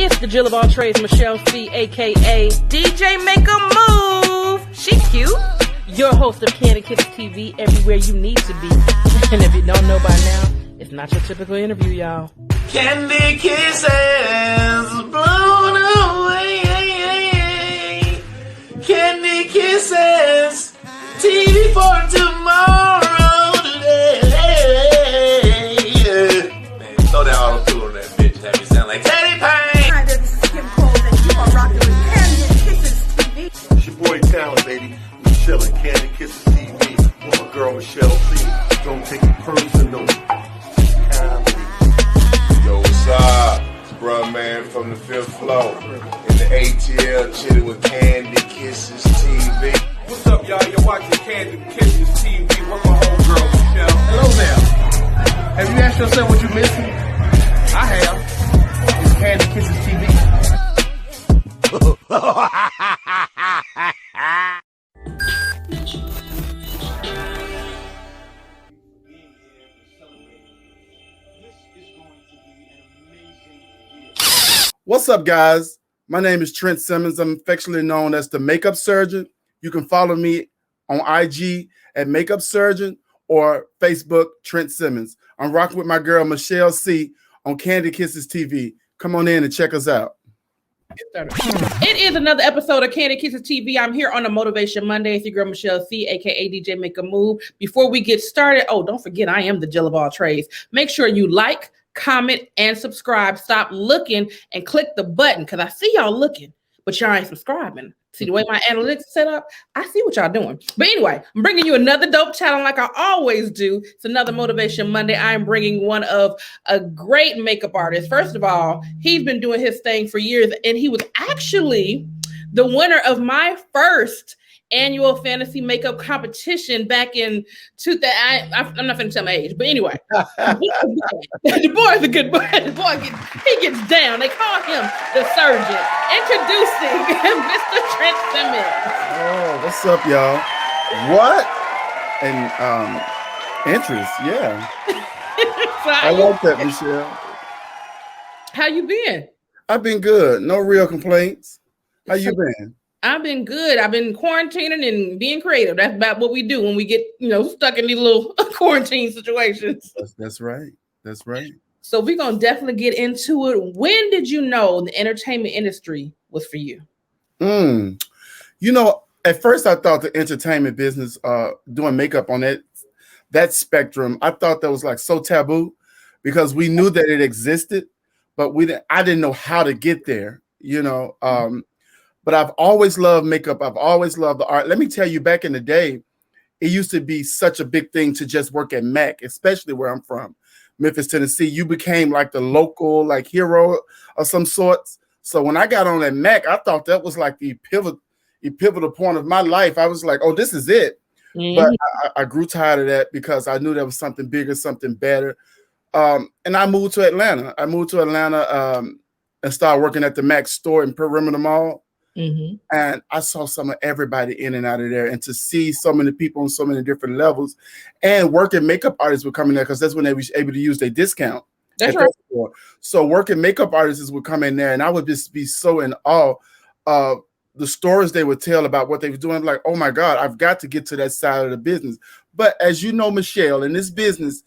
It's the Jill of all trades, Michelle C, aka DJ Make a Move. She cute. Your host of Kandid Kisses TV, everywhere you need to be. And if you don't know by now, it's not your typical interview, y'all. Candy kisses blown away. Candy kisses, TV for tomorrow today. Man, throw that auto-tune on that bitch. Have me sound like Teddy Payne. Hi, this is Kim Cole, and you are rocking with Kandid Kisses TV. It's your boy Talent, baby. Michelle and Kandid Kisses TV. With my girl Michelle C. Don't take it personal. Yo, what's up? It's bruh man from the fifth floor. In the ATL, chilling with Kandid Kisses TV. What's up, y'all? You're watching Kandid Kisses TV. With my homegirl, Michelle. Hello there. Have you asked yourself what you're missing? I have. It's Kandid Kisses TV. What's up, guys? My name is Trent Simmons. I'm affectionately known as the Makeup Surgeon. You can follow me on IG at Makeup Surgeon or Facebook, Trent Simmons. I'm rocking with my girl, Michelle C, on Kandid Kisses TV. Come on in and check us out. It is another episode of Kandid Kisses TV. I'm here on a Motivation Monday. It's your girl, Michelle C, aka DJ Make a Move. Before we get started, don't forget, I am the Jill of all trades. Make sure you like, comment, and subscribe. Stop looking and click the button because I see y'all looking, but y'all ain't subscribing. See the way my analytics is set up? I see what y'all doing. But anyway, I'm bringing you another dope challenge like I always do. It's another Motivation Monday. I'm bringing one of a great makeup artist. First of all, he's been doing his thing for years, and he was actually the winner of my first annual fantasy makeup competition back in 2000. I'm not going to tell my age, but anyway, the boy's a good boy. The boy he gets down. They call him the surgeon. Introducing Mr. Trent Simmons. Oh, what's up, y'all? What? And interest, yeah. I like that, Michelle. How you been? I've been good. No real complaints. How you been? I've been good. I've been quarantining and being creative. That's about what we do when we get, stuck in these little quarantine situations. That's right. That's right. So we're going to definitely get into it. When did you know the entertainment industry was for you? At first I thought the entertainment business, doing makeup on that spectrum, I thought that was like so taboo because we knew that it existed, but I didn't know how to get there, But I've always loved makeup. I've always loved the art. Let me tell you, back in the day, it used to be such a big thing to just work at MAC, especially where I'm from, Memphis, Tennessee. You became like the local hero of some sorts. So when I got on at MAC, I thought that was like the pivotal point of my life. I was like, oh, this is it. Mm-hmm. But I grew tired of that because I knew there was something bigger, something better. And I moved to Atlanta. And started working at the MAC store in Perimeter Mall. Mm-hmm. And I saw some of everybody in and out of there, and to see so many people on so many different levels, and working makeup artists would come in there because that's when they were able to use their discount. That's right. So working makeup artists would come in there, and I would just be so in awe of the stories they would tell about what they were doing. I'm like, oh my God, I've got to get to that side of the business. But as you know, Michelle, in this business,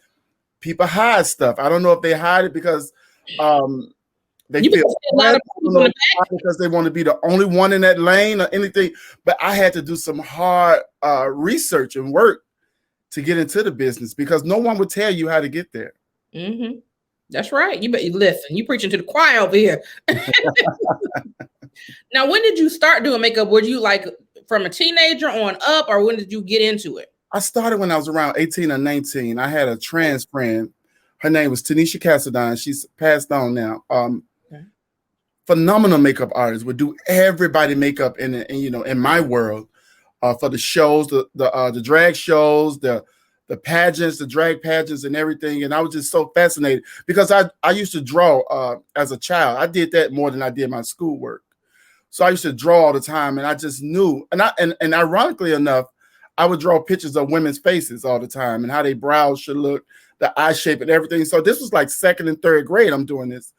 people hide stuff. I don't know if they hide it because they feel bad because they want to be the only one in that lane or anything. But I had to do some hard research and work to get into the business because no one would tell you how to get there. Mm-hmm. That's right. You listen. You preaching to the choir over here. Now, when did you start doing makeup? Were you like from a teenager on up, or when did you get into it? I started when I was around 18 or 19. I had a trans friend. Her name was Tanisha Cassadine. She's passed on now. Phenomenal makeup artist, would do everybody makeup in my world for the shows, the drag shows, the pageants, the drag pageants and everything. And I was just so fascinated because I used to draw as a child. I did that more than I did my schoolwork. So I used to draw all the time, and I just knew. And ironically enough, I would draw pictures of women's faces all the time and how their brows should look, the eye shape and everything. So this was like second and third grade. I'm doing this.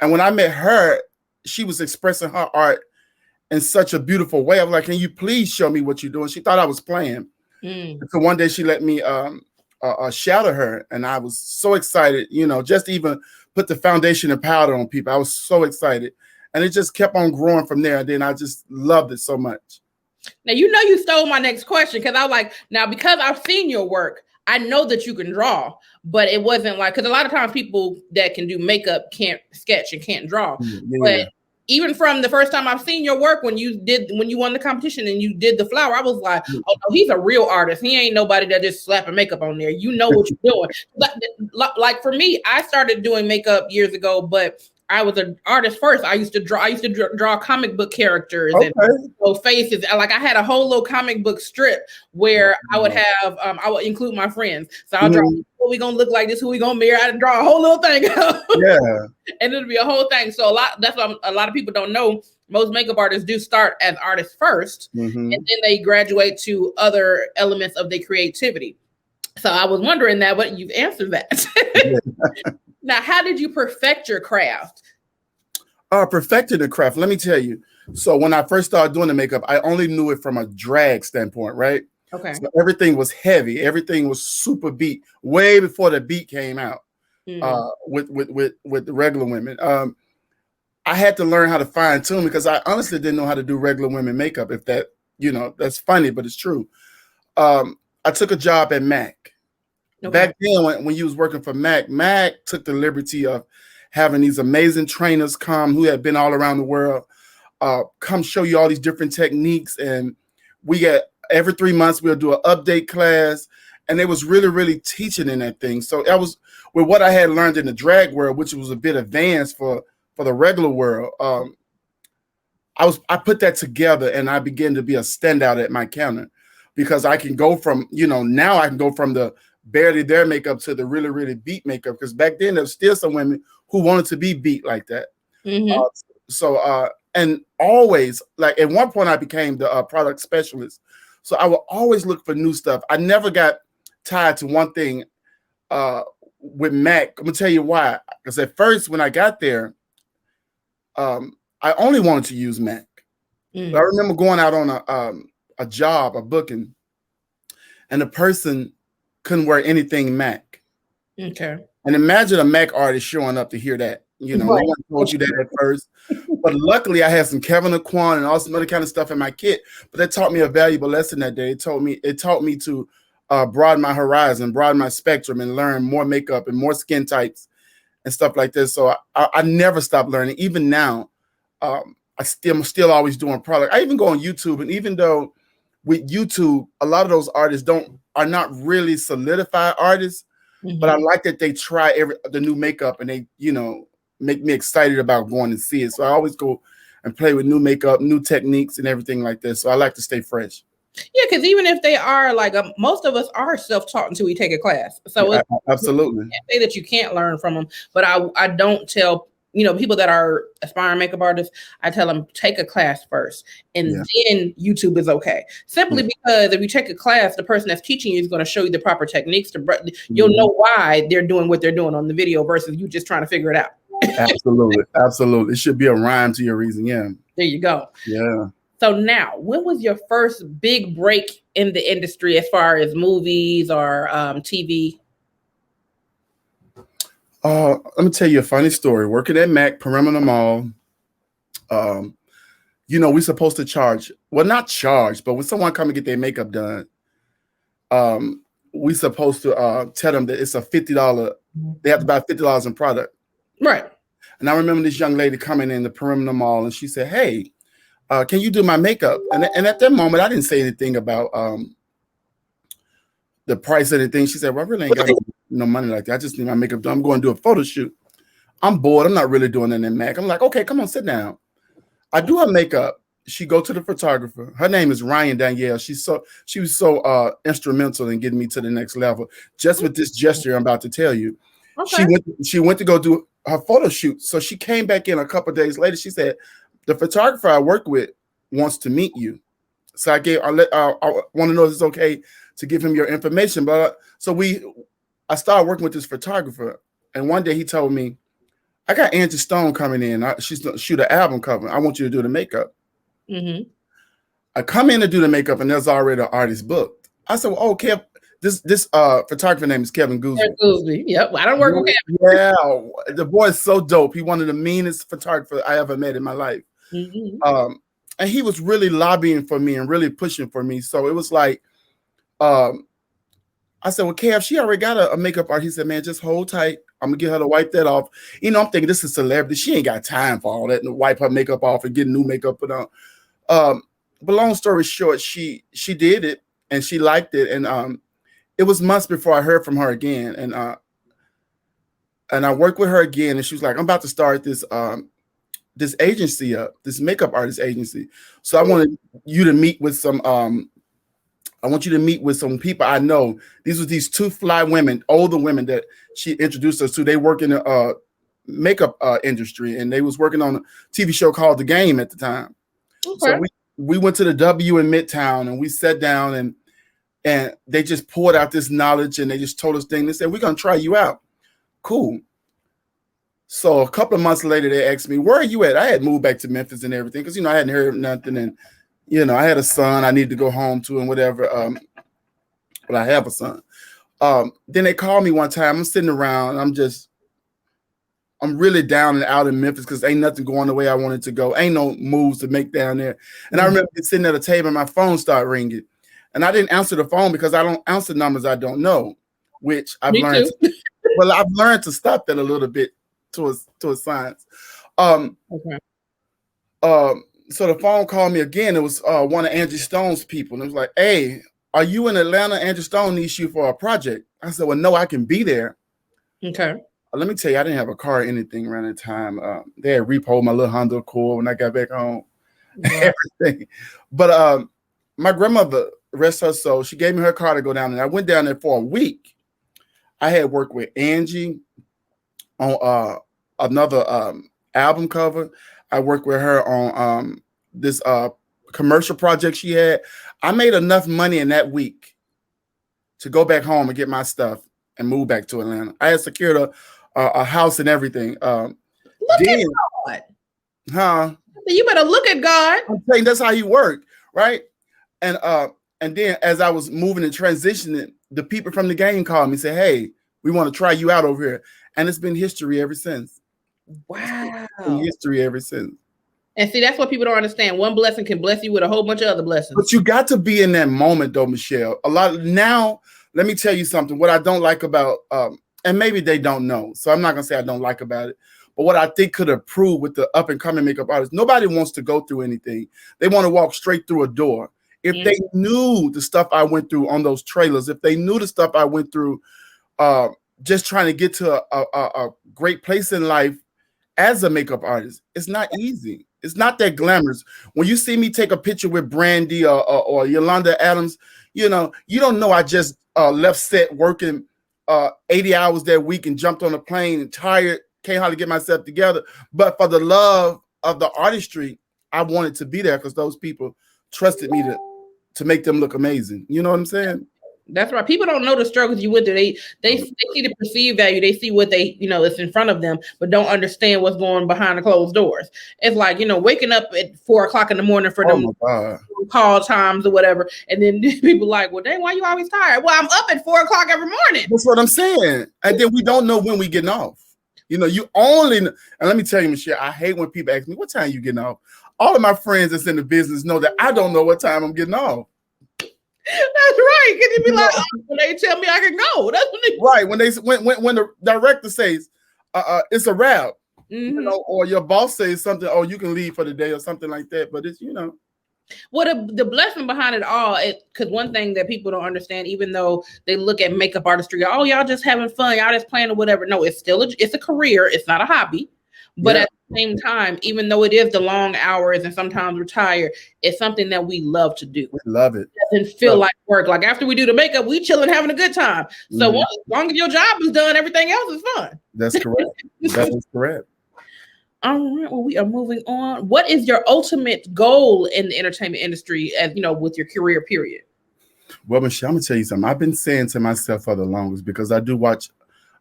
And when I met her, she was expressing her art in such a beautiful way. I was like, can you please show me what you're doing? She thought I was playing. So one day she let me shadow her, and I was so excited, you know, just to even put the foundation and powder on people. I was so excited. And it just kept on growing from there. And then I just loved it so much. Now, you know, you stole my next question, because I was like, now, because I've seen your work, I know that you can draw, but it wasn't like, because a lot of times people that can do makeup can't sketch and can't draw. But even from the first time I've seen your work, when you won the competition and you did the flower, I was like, oh no, he's a real artist. He ain't nobody that just slapping makeup on there. You know what you're doing. Like for me, I started doing makeup years ago, but I was an artist first. I used to draw comic book characters and faces. Like I had a whole little comic book strip where I would have, I would include my friends. So I'll draw what we gonna look like, this who we gonna marry. I'd draw a whole little thing. And it'll be a whole thing. So that's what a lot of people don't know. Most makeup artists do start as artists first, and then they graduate to other elements of their creativity. So I was wondering that, but you've answered that. Now, how did you perfect your craft? Perfected the craft. Let me tell you. So when I first started doing the makeup, I only knew it from a drag standpoint, right? Okay. So everything was heavy. Everything was super beat way before the beat came out. With the regular women. I had to learn how to fine tune because I honestly didn't know how to do regular women makeup. If that, you know, that's funny, but it's true. I took a job at MAC. Back then, when you was working for MAC took the liberty of having these amazing trainers come who had been all around the world, come show you all these different techniques. And we get every 3 months, we'll do an update class. And they was really, really teaching in that thing. So that was with what I had learned in the drag world, which was a bit advanced for the regular world. I put that together and I began to be a standout at my counter because I can go from, you know, now I can go from the barely there makeup to the really, really beat makeup. Because back then there was still some women who wanted to be beat like that. And always, like at one point I became the product specialist. So I would always look for new stuff. I never got tied to one thing with MAC. I'm gonna tell you why. Because at first when I got there, I only wanted to use MAC. But I remember going out on a job, a booking, and the person couldn't wear anything MAC. Okay. And imagine a MAC artist showing up to hear that. You know, no one told you that at first. But luckily I had some Kevin Aquan and all some other kind of stuff in my kit. But that taught me a valuable lesson that day. It taught me to broaden my horizon, broaden my spectrum, and learn more makeup and more skin types and stuff like this. So I never stopped learning. Even now, I'm still always doing product. I even go on YouTube, and even though with YouTube, a lot of those artists are not really solidified artists, but I like that they try the new makeup and they, you know, make me excited about going to see it. So I always go and play with new makeup, new techniques, and everything like this. So I like to stay fresh. Yeah, because even if they are like most of us are self-taught until we take a class. So yeah, absolutely, I can't say that you can't learn from them, but I don't tell, you know, people that are aspiring makeup artists, I tell them take a class first, and then YouTube is okay. Simply because if you take a class, the person that's teaching you is going to show you the proper techniques. You'll know why they're doing what they're doing on the video versus you just trying to figure it out. Absolutely, absolutely. It should be a rhyme to your reason. Yeah. There you go. Yeah. So now, when was your first big break in the industry as far as movies or TV? Let me tell you a funny story. Working at MAC, Perimeter Mall, you know, we're supposed to charge. Well, not charge, but when someone come and get their makeup done, we're supposed to tell them that it's a $50. They have to buy $50 in product. Right. And I remember this young lady coming in the Perimeter Mall, and she said, "Hey, can you do my makeup?" And at that moment, I didn't say anything about the price of anything. She said, "Well, I really ain't got no money like that. I just need my makeup done. I'm going to do a photo shoot. I'm bored. I'm not really doing it in MAC." I'm like, "Okay, come on, sit down." I do her makeup. She go to the photographer. Her name is Ryan Danielle. She was so instrumental in getting me to the next level. Just with this gesture I'm about to tell you. Okay. She went to go do her photo shoot. So she came back in a couple of days later. She said, "The photographer I work with wants to meet you." So I want to know if it's okay to give him your information. But I started working with this photographer, and one day he told me, I got Angie Stone coming in. She's gonna shoot an album cover. I want you to do the makeup. Mm-hmm. I come in to do the makeup, and there's already an artist booked. I said, well, "Oh, Kev, this photographer name is Kevin Gooseby." Yep, I don't work with Kevin. Yeah, the boy is so dope. He one of the meanest photographers I ever met in my life. Mm-hmm. And he was really lobbying for me and really pushing for me. So it was like, I said, well, Kev, she already got a makeup artist. He said, man, just hold tight. I'm gonna get her to wipe that off. You know, I'm thinking this is a celebrity. She ain't got time for all that and wipe her makeup off and get new makeup put on. But long story short, she did it and she liked it. And it was months before I heard from her again. And I worked with her again, and she was like, I'm about to start this this agency up, this makeup artist agency. So I wanted you to meet with some I want you to meet with some people I know. These were these two fly women, older women that she introduced us to. They work in the makeup industry, and they was working on a TV show called The Game at the time. Okay. So we went to the W in Midtown, and we sat down, and they just poured out this knowledge, and they just told us things. They said, we're going to try you out. Cool. So a couple of months later, they asked me, where are you at? I had moved back to Memphis and everything because, I hadn't heard nothing, and I had a son I needed to go home to and whatever. But I have a son. Then they called me one time. I'm sitting around. I'm really down and out in Memphis because ain't nothing going the way I wanted to go. Ain't no moves to make down there. And I remember sitting at a table and my phone started ringing. And I didn't answer the phone because I don't answer numbers I don't know, which I've learned. Well, I've learned to stop that a little bit to a science. So the phone called me again. It was one of Angie Stone's people. And it was like, hey, are you in Atlanta? Angie Stone needs you for a project. I said, well, no, I can be there. Okay. Let me tell you, I didn't have a car or anything around that time. They had repoed my little Honda Accord when I got back home. Yeah. Everything. But my grandmother, rest her soul, she gave me her car to go down there. I went down there for a week. I had worked with Angie on another album cover. I worked with her on this commercial project she had. I made enough money in that week to go back home and get my stuff and move back to Atlanta. I had secured a house and everything. Look at God. Huh? You better look at God. I'm saying that's how he worked, right? And then as I was moving and transitioning, the people from the game called me and said, hey, we want to try you out over here. And it's been history ever since. Wow. History ever since. And see, that's what people don't understand. One blessing can bless you with a whole bunch of other blessings. But you got to be in that moment, though, Michelle. Now, let me tell you something. What I don't like about, and maybe they don't know, so I'm not going to say I don't like about it, but what I think could improve with the up-and-coming makeup artists, nobody wants to go through anything. They want to walk straight through a door. If they knew the stuff I went through on those trailers, if they knew the stuff I went through just trying to get to a great place in life as a makeup artist, it's not easy. It's not that glamorous. When you see me take a picture with Brandy or Yolanda Adams, you don't know I just left set working 80 hours that week and jumped on a plane and tired, can't hardly get myself together. But for the love of the artistry, I wanted to be there because those people trusted me to make them look amazing. You know what I'm saying? That's right. People don't know the struggles you went through. They see the perceived value. They see what they, it's in front of them, but don't understand what's going behind the closed doors. It's like, waking up at 4:00 in the morning for them call times or whatever. And then people like, well, dang, why you always tired? Well, I'm up at 4:00 every morning. That's what I'm saying. And then we don't know when we getting off. You only, and let me tell you, Michelle, I hate when people ask me, what time you getting off? All of my friends that's in the business know that I don't know what time I'm getting off. That's right. Can you be like, when they tell me I can go? That's when right. When the director says it's a wrap, or your boss says something, oh, you can leave for the day or something like that. But it's Well, the blessing behind it all, because one thing that people don't understand, even though they look at makeup artistry, oh, y'all just having fun, y'all just playing or whatever. No, it's still it's a career. It's not a hobby. But at the same time, even though it is the long hours and sometimes we're tired, it's something that we love to do. We love it. It doesn't feel like work. Like after we do the makeup, we chilling, having a good time. So as long as your job is done, everything else is fun. That's correct. That is correct. All right. Well, we are moving on. What is your ultimate goal in the entertainment industry, as with your career period? Well, Michelle, I'm gonna tell you something. I've been saying to myself for the longest because I do watch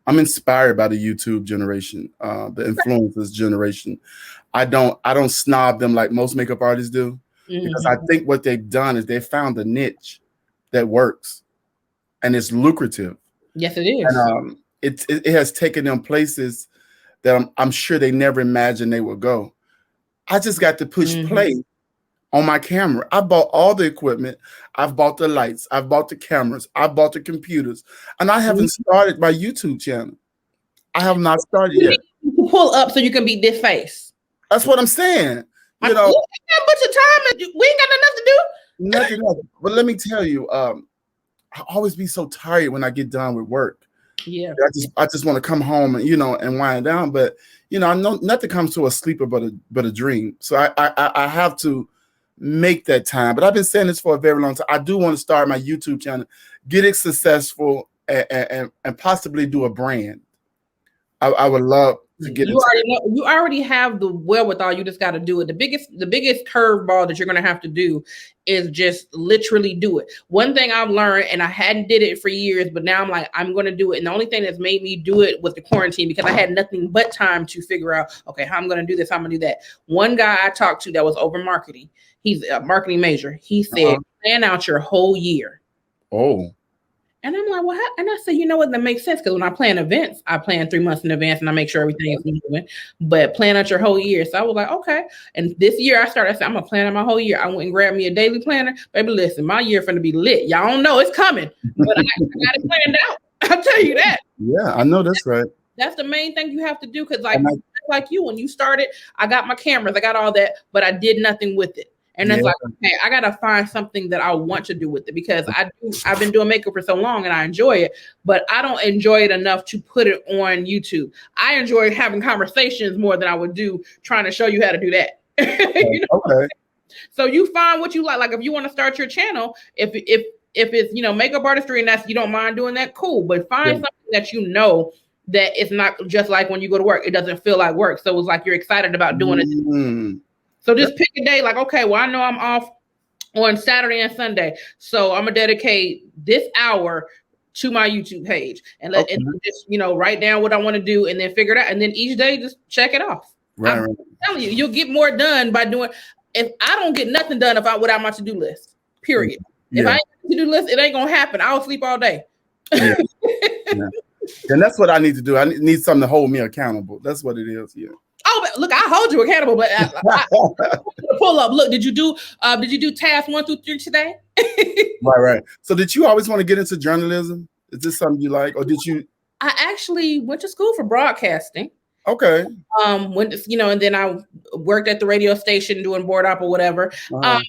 I'm inspired by the YouTube generation, the influencers generation. I don't snob them like most makeup artists do, because I think what they've done is they found a niche that works and it's lucrative. Yes, it is. And it has taken them places that I'm sure they never imagined they would go. I just got to push play on my camera. I bought all the equipment. I've bought the lights. I've bought the cameras. I bought the computers. And I haven't started my YouTube channel. I have not started yet. Pull up so you can be this face. That's what I'm saying. You know, we ain't got much of time. We ain't got enough to do. Nothing else. But let me tell you, I always be so tired when I get done with work. Yeah. I just want to come home and, you know, and wind down. But, you know, I know nothing comes to a sleeper but a dream. So I have to make that time. But I've been saying this for a very long time. I do want to start my YouTube channel, get it successful, and possibly do a brand. I would love to get you already have the wherewithal. You just got to do it. The biggest curveball that you're going to have to do is just literally do it. One thing I've learned, and I hadn't did it for years, but now I'm like, I'm going to do it. And the only thing that's made me do it was the quarantine, because I had nothing but time to figure out, okay, how I'm going to do this, how I'm going to do that. One guy I talked to that was over marketing. He's a marketing major. He said, plan out your whole year. Oh. And I'm like, well, and I said, you know what? That makes sense, because when I plan events, I plan 3 months in advance and I make sure everything is moving. But plan out your whole year. So I was like, okay. And this year I said, I'm gonna plan out my whole year. I went and grabbed me a daily planner. Baby, listen, my year finna be lit. Y'all don't know it's coming, but I got it planned out. I'll tell you that. Yeah, I know that's right. That's the main thing you have to do, because like you, when you started, I got my cameras, I got all that, but I did nothing with it. And it's like, okay, I got to find something that I want to do with it, because I've been doing makeup for so long and I enjoy it, but I don't enjoy it enough to put it on YouTube. I enjoy having conversations more than I would do trying to show you how to do that. You know? Okay. So you find what you like. Like if you want to start your channel, if it's, you know, makeup artistry and you don't mind doing that, cool. But find something that you know that it's not just like when you go to work, it doesn't feel like work. So it's like you're excited about doing it. So just pick a day, like, okay, well, I know I'm off on Saturday and Sunday, so I'm gonna dedicate this hour to my YouTube page and and just, you know, write down what I want to do and then figure it out. And then each day just check it off. I'm telling you, you'll get more done by doing. If I don't get nothing done without my to-do list, period. If I ain't got a to-do list, it ain't gonna happen. I'll sleep all day. And that's what I need to do. I need something to hold me accountable. That's what it is. Yeah. Oh, but look, I hold you accountable, but I pull up. Look, did you do tasks 1 through 3 today? Right. So did you always want to get into journalism? Is this something you like, or did you? I actually went to school for broadcasting. Okay. When you know, and then I worked at the radio station doing board op or whatever. But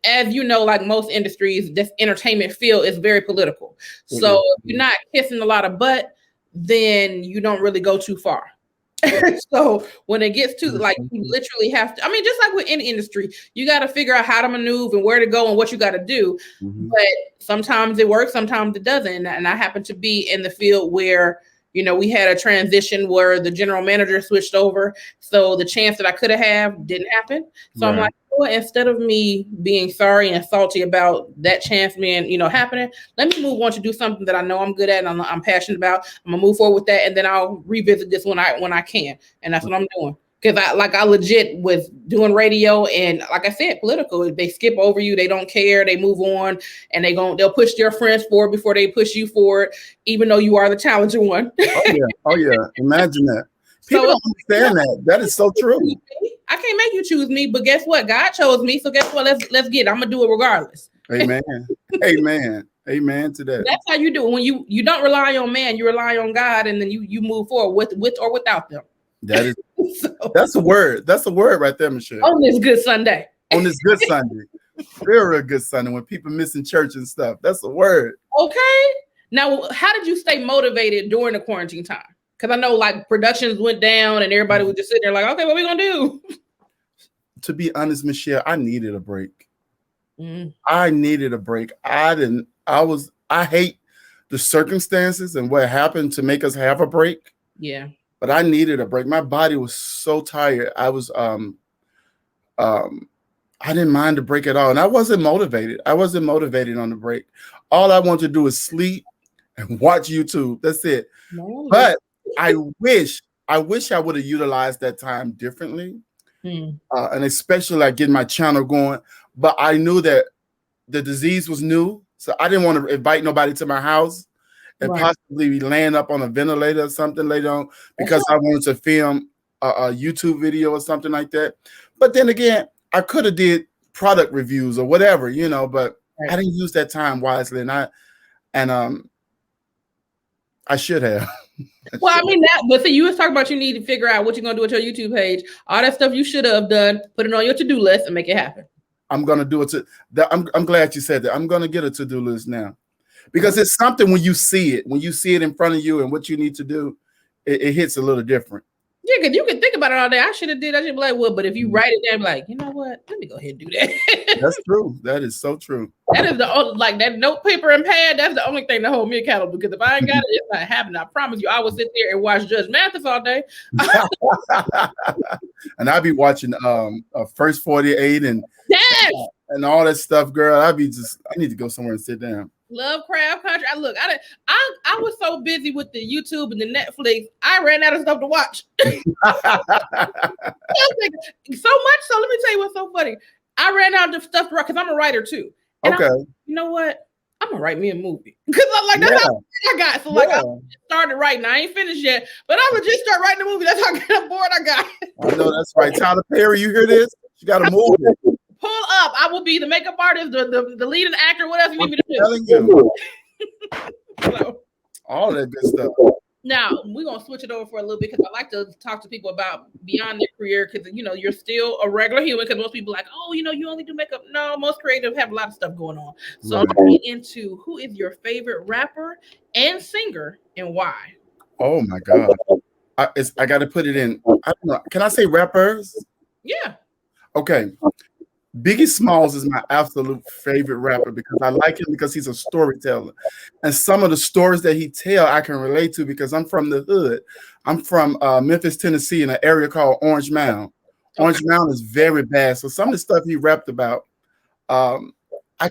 as you know, like most industries, this entertainment field is very political. So if you're not kissing a lot of butt, then you don't really go too far. So when it gets to like, you literally have to, I mean, just like with any industry, you got to figure out how to maneuver and where to go and what you got to do. But sometimes it works, sometimes it doesn't. And I happen to be in the field where, you know, we had a transition where the general manager switched over. So the chance that I could have didn't happen. So I'm like, well, instead of me being sorry and salty about that chance being, you know, happening, let me move on to do something that I know I'm good at and I'm passionate about. I'm gonna move forward with that, and then I'll revisit this when I can. And that's what I'm doing. Because I legit was doing radio, and like I said, political. They skip over you, they don't care, they move on, and they'll push their friends forward before they push you forward, even though you are the talented one. Oh yeah. Imagine that. People don't understand that. That is so true. I can't make you choose me, but guess what? God chose me, so guess what? Let's get it. I'm gonna do it regardless. Amen. Amen to that. That's how you do it. When you don't rely on man, you rely on God, and then you move forward with or without them. That is that's a word. That's a word right there, Michelle. On this good Sunday. On this good Sunday. Real good Sunday when people missing church and stuff. That's a word. Okay. Now, how did you stay motivated during the quarantine time? Because I know like productions went down and everybody was just sitting there like, okay, what are we gonna do? To be honest, Michelle, I needed a break. I needed a break. I hate the circumstances and what happened to make us have a break. Yeah. But I needed a break. My body was so tired. I was I didn't mind the break at all. And I wasn't motivated. I wasn't motivated on the break. All I wanted to do is sleep and watch YouTube. That's it. No. But I wish I would have utilized that time differently, and especially like getting my channel going. But I knew that the disease was new, so I didn't want to invite nobody to my house and possibly be laying up on a ventilator or something later on because I wanted to film a YouTube video or something like that. But then again, I could have did product reviews or whatever, you know, but I didn't use that time wisely, and I should have. Well, I mean that, but see, you was talking about you need to figure out what you're gonna do with your YouTube page. All that stuff you should have done, put it on your to-do list and make it happen. I'm gonna do it. I'm glad you said that. I'm gonna get a to-do list now, because it's something when you see it in front of you and what you need to do, it hits a little different. Yeah, because you can think about it all day. I should have did. I should be like, well, but if you write it down, be like, you know what? Let me go ahead and do that. That's true. That is so true. That is the only, like that note paper and pad. That's the only thing to hold me accountable. Because if I ain't got it, it's not happening. I promise you, I will sit there and watch Judge Mathis all day. And I'll be watching First 48 and and all that stuff, girl. I need to go somewhere and sit down. Lovecraft Country. I was so busy with the YouTube and the Netflix, I ran out of stuff to watch. So much so, let me tell you what's so funny. I ran out of stuff to write because I'm a writer too. And okay. You know what? I'm gonna write me a movie because I'm like that's how I got. So like I started writing. I ain't finished yet, but I'm gonna just start writing a movie. That's how kind of bored I got. I know that's right. Tyler Perry, you hear this? You got a movie. Pull up. I will be the makeup artist, the leading actor. What else you need me to do? Telling you. So, all that good stuff. Now we're gonna switch it over for a little bit because I like to talk to people about beyond their career because you know you're still a regular human. Because most people are like, oh, you know, you only do makeup. No, most creatives have a lot of stuff going on. So I'm gonna get into who is your favorite rapper and singer and why. Oh my God, I got to put it in. I don't know. Can I say rappers? Yeah. Okay. Biggie Smalls is my absolute favorite rapper because I like him because he's a storyteller. And some of the stories that he tells I can relate to because I'm from the hood. I'm from Memphis, Tennessee in an area called Orange Mound. Orange Mound is very bad. So some of the stuff he rapped about, I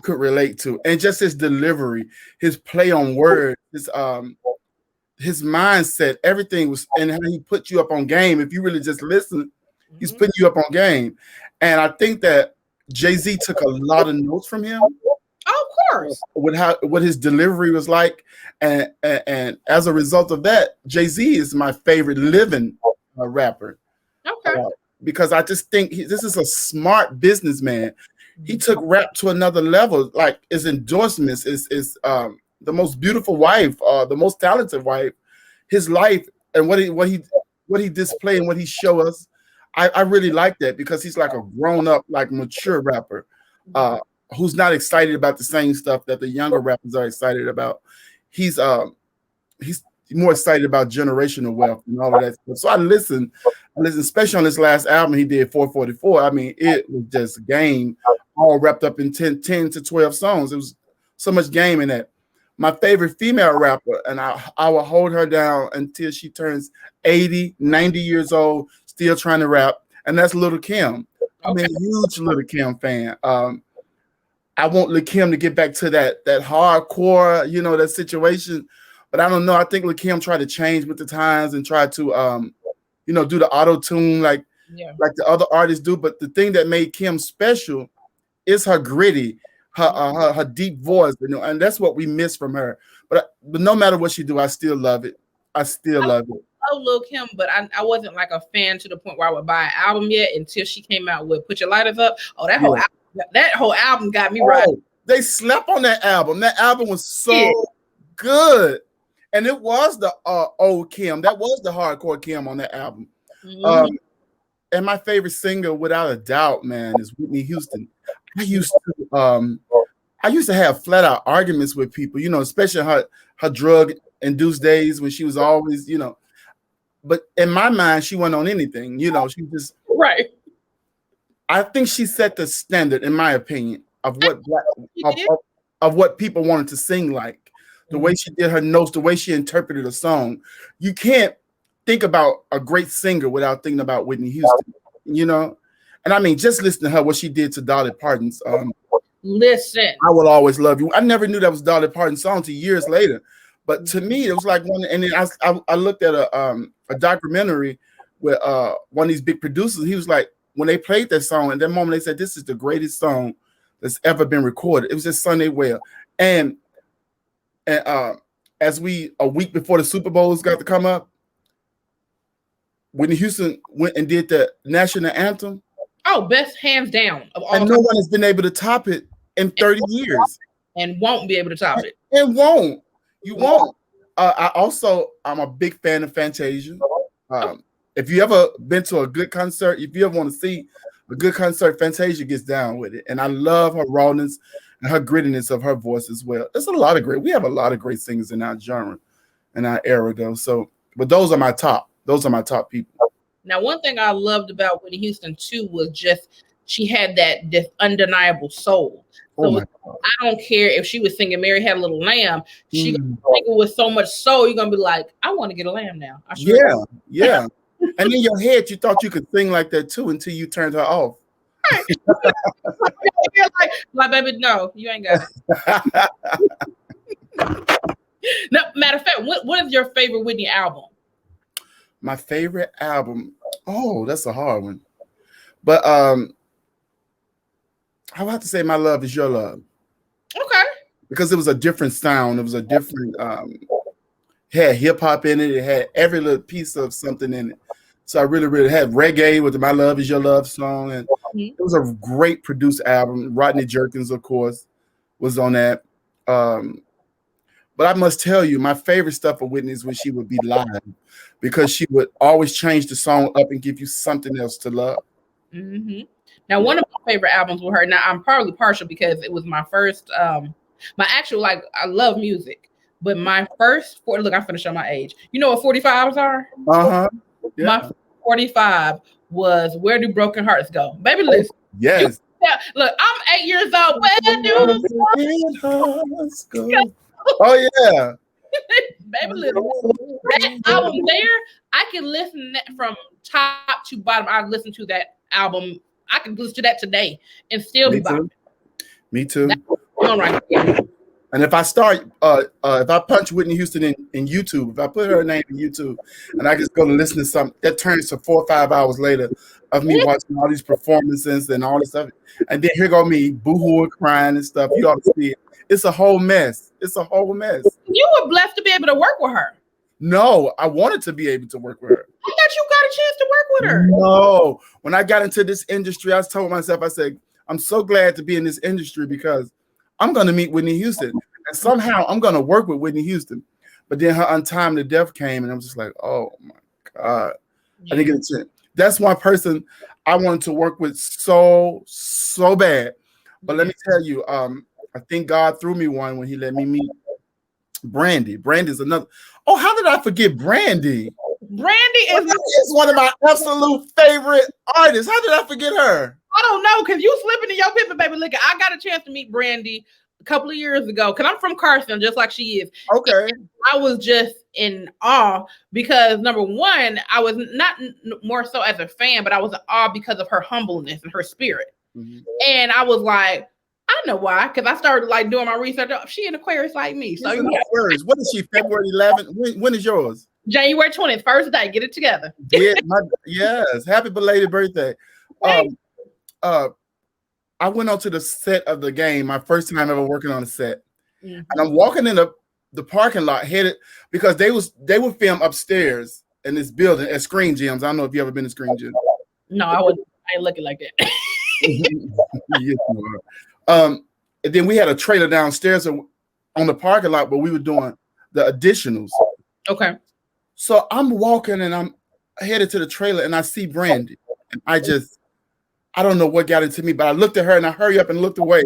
could relate to. And just his delivery, his play on words, his mindset, everything was, and how he put you up on game. If you really just listen, he's putting you up on game. And I think that Jay-Z took a lot of notes from him. Oh, of course. What his delivery was like. And as a result of that, Jay-Z is my favorite living rapper. Okay. Because I just think this is a smart businessman. He took rap to another level. Like his endorsements is the most beautiful wife, the most talented wife. His life and what he displayed and what he showed us. I really like that because he's like a grown-up, like mature rapper who's not excited about the same stuff that the younger rappers are excited about. He's more excited about generational wealth and all of that stuff. So I listen, especially on this last album he did, 444. I mean, it was just game all wrapped up in 10 to 12 songs. It was so much game in that. My favorite female rapper, and I will hold her down until she turns 80, 90 years old, still trying to rap, and that's Lil' Kim. I'm a huge Lil' Kim fan. I want Lil' Kim to get back to that hardcore, you know, that situation. But I don't know. I think Lil' Kim tried to change with the times and try to, you know, do the auto-tune like the other artists do. But the thing that made Kim special is her gritty, her deep voice, you know, and that's what we miss from her. But no matter what she do, I still love it. I still love it. I love Lil' Kim, but I wasn't like a fan to the point where I would buy an album yet until she came out with Put Your Lighters Up. Oh, that whole album got me right. They slept on that album. That album was so good. And it was the old Kim. That was the hardcore Kim on that album. And my favorite singer, without a doubt, man, is Whitney Houston. I used to have flat out arguments with people, you know, especially her drug induced days when she was always, you know. But in my mind, she wasn't on anything, you know. She just right. I think she set the standard, in my opinion, of what people wanted to sing like. The way she did her notes, the way she interpreted a song. You can't think about a great singer without thinking about Whitney Houston, you know? And I mean, just listen to her, what she did to Dolly Parton's. Listen. I Will Always Love You. I never knew that was Dolly Parton's song until years later. But to me, it was like one. And then I looked at a documentary with one of these big producers. He was like, when they played that song, at that moment they said, "This is the greatest song that's ever been recorded." It was just Sunday Well, and as a week before the Super Bowls got to come up, Whitney Houston went and did the national anthem. Oh, best hands down of all. And no one has been able to top it in 30 years. And won't be able to top it. And won't. You won't. I'm a big fan of Fantasia. If you ever been to a good concert, if you ever want to see a good concert, Fantasia gets down with it. And I love her rawness and her grittiness of her voice as well. We have a lot of great singers in our genre, in our era though. So, but those are my top people. Now, one thing I loved about Whitney Houston too was just she had this undeniable soul. So I don't care if she was singing "Mary Had a Little Lamb," she gonna sing it with so much soul. You're gonna be like, "I want to get a lamb now." Yeah. And in your head, you thought you could sing like that too until you turned her off. like, baby, no, you ain't got it. No, matter of fact, what is your favorite Whitney album? My favorite album. Oh, that's a hard one. But I would have to say My Love Is Your Love. Okay. Because it was a different sound. It was a different had hip hop in it. It had every little piece of something in it. So I really had reggae with the My Love Is Your Love song. And it was a great produced album. Rodney Jerkins, of course, was on that. But I must tell you, my favorite stuff of Whitney is when she would be live, because she would always change the song up and give you something else to love. Mm-hmm. Now, one of my favorite albums with her, now I'm probably partial because it was my first, my actual, I love music, but my first, look, I'm finna show my age. You know what 45s are? Uh-huh. Yeah. My 45 was Where Do Broken Hearts Go? Baby, listen. Yes. Look, I'm 8 years old. Where do broken hearts go? Oh, yeah. Baby, listen. That album there, I can listen from top to bottom. I listen to that album. I can listen to that today and still be bopping. Me too. That's one right there. And if I start, if I punch Whitney Houston in YouTube, if I put her name in YouTube, and I just go to listen to something, that turns to 4 or 5 hours later of me watching all these performances and all this stuff. And then here go me boo-hooing, crying and stuff. You ought to see it. It's a whole mess. It's a whole mess. You were blessed to be able to work with her. No, I wanted to be able to work with her. I thought you got a chance to work with her. No. When I got into this industry, I was telling myself, I said, I'm so glad to be in this industry because I'm going to meet Whitney Houston. And somehow I'm going to work with Whitney Houston. But then her untimely death came, and I'm just like, oh, my God. Yeah. I didn't get a chance. That's one person I wanted to work with so bad. But let me tell you, I think God threw me one when he let me meet Brandy. Brandy's another. Oh, how did I forget Brandy? Brandy is one of my absolute favorite artists. How did I forget her? I don't know, because you slipping in your pippin, baby. Look, I got a chance to meet Brandy a couple of years ago, because I'm from Carson, just like she is. Okay. And I was just in awe because, number one, I was not more so as a fan, but I was in awe because of her humbleness and her spirit. Mm-hmm. And I was like, I know why, because I started doing my research. She an Aquarius like me. So what is she? February 11th? When is yours? January 20th, first day. Get it together. Yes. Happy belated birthday. I went onto the set of the game, my first time ever working on a set. Mm-hmm. And I'm walking in the parking lot headed, because they would film upstairs in this building at Screen Gyms. I don't know if you ever been to Screen Gyms. No, I ain't looking like that. Yes, you are. And then we had a trailer downstairs on the parking lot where we were doing the additionals. Okay. So I'm walking and I'm headed to the trailer and I see Brandy. And I don't know what got into me, but I looked at her and I hurried up and looked away.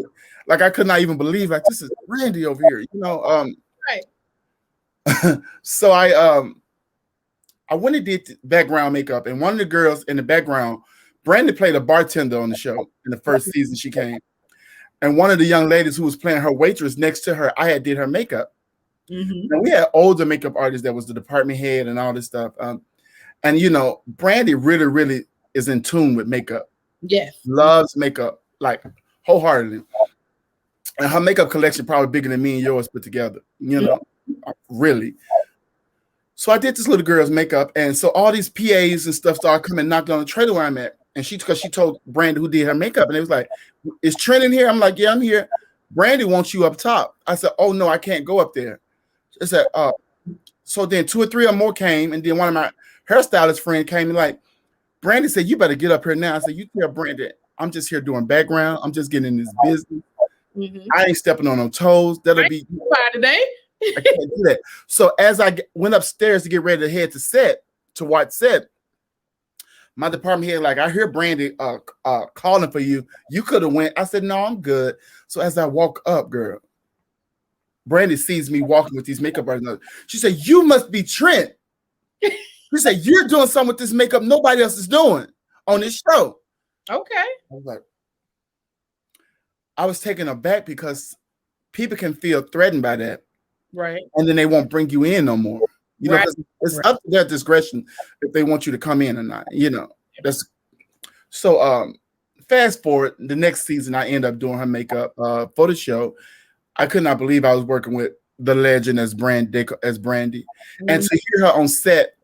Like I could not even believe, like, this is Brandy over here, you know. Right. So I went and did background makeup, and one of the girls in the background, Brandy played a bartender on the show in the first season she came. And one of the young ladies who was playing her waitress next to her, I had did her makeup. Mm-hmm. And we had older makeup artists that was the department head and all this stuff. And you know, Brandy really is in tune with makeup. Yes. Loves makeup, like wholeheartedly. And her makeup collection probably bigger than me and yours put together, you know. really. So I did this little girl's makeup, and so all these PAs and stuff started coming knocking on the trailer where I'm at. And because she told Brandy who did her makeup, and it was like, "Is Trent in here?" I'm like, "Yeah, I'm here." Brandy wants you up top. I said, "Oh no, I can't go up there." I said, so then 2 or 3 or more came, and then one of my hairstylist friend came and like, Brandy said, "You better get up here now." I said, "You tell Brandy, I'm just here doing background. I'm just getting in this business. I ain't stepping on no toes. That'll be fine today." I can't do that. So as I went upstairs to get ready to head to watch set, my department head like, "I hear Brandy calling for you. You could have went." I said, "No, I'm good." So as I walk up, girl, Brandy sees me walking with these makeup artists. She said, "You must be Trent." She said, "You're doing something with this makeup nobody else is doing on this show." Okay. I was like, I was taken aback because people can feel threatened by that. Right. And then they won't bring you in no more. You know, it's up to their discretion if they want you to come in or not. You know, that's so. Fast forward, the next season, I end up doing her makeup for the show. I could not believe I was working with the legend as Brandy, and to hear her on set,